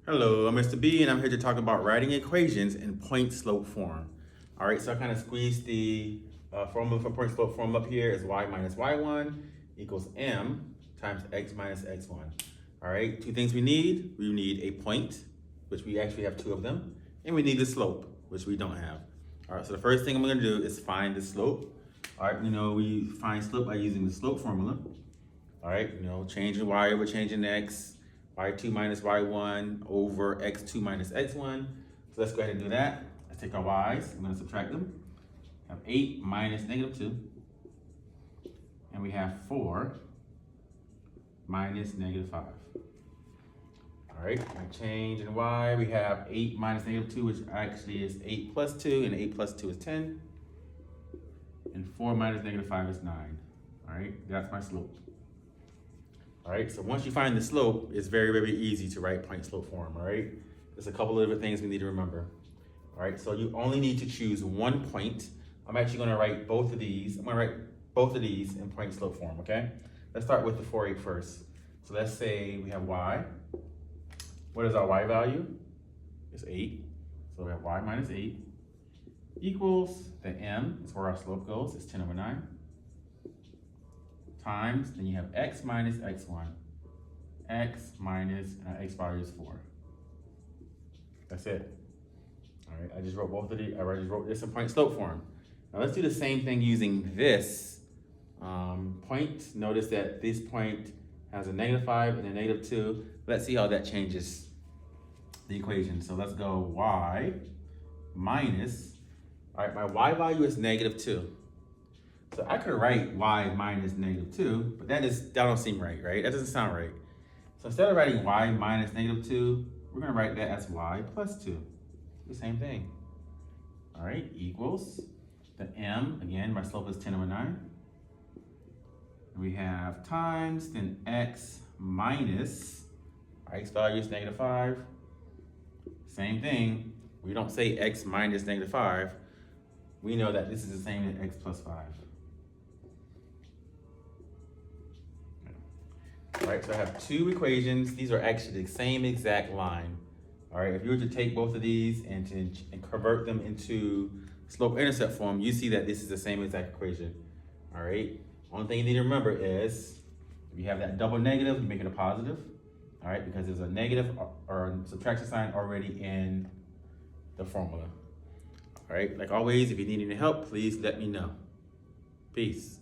Hello, I'm Mr. B, and I'm here to talk about writing equations in point-slope form. All right, so I kind of squeezed the formula for point-slope form up here as y minus y1 equals m times x minus x1. All right, two things we need. We need a point, which we actually have two of them, and we need the slope, which we don't have. All right, so the first thing I'm going to do is find the slope. All right, we find slope by using the slope formula. All right, changing y over changing x, y2 minus y1 over x2 minus x1. So let's go ahead and do that. Let's take our y's, I'm gonna subtract them. Have 8 minus -2. And we have 4 minus -5. All right, and change in y, we have 8 minus -2, which actually is 8 plus 2, and 8 plus 2 is 10. And 4 minus -5 is 9. All right, that's my slope. All right, so once you find the slope, it's very, very easy to write point slope form, all right? There's a couple of different things we need to remember. All right, so you only need to choose one point. I'm actually gonna write both of these. I'm gonna write both of these in point slope form, okay? Let's start with the 4/8 first. So let's say we have y. What is our y value? It's 8. So we have y minus 8 equals the m, is where our slope goes, it's 10/9. Times, then you have x minus x1. X minus, and our x value is 4. That's it. All right, I just wrote both of these. I already wrote this in point slope form. Now let's do the same thing using this point. Notice that this point has a -5 and a -2. Let's see how that changes the equation. So let's go y minus, all right, my y value is -2. So I could write y minus -2, but that don't seem right? That doesn't sound right. So instead of writing y minus -2, we're gonna write that as y plus 2. The same thing. All right, equals the m, again, my slope is 10/9. We have times, then x minus, our x value is -5. Same thing, we don't say x minus -5. We know that this is the same as x plus 5. All right, so I have two equations. These are actually the same exact line. All right, if you were to take both of these and convert them into slope-intercept form, you see that this is the same exact equation. All right, only thing you need to remember is if you have that double negative, you make it a positive. All right, because there's a negative or subtraction sign already in the formula. All right, like always, if you need any help, please let me know. Peace.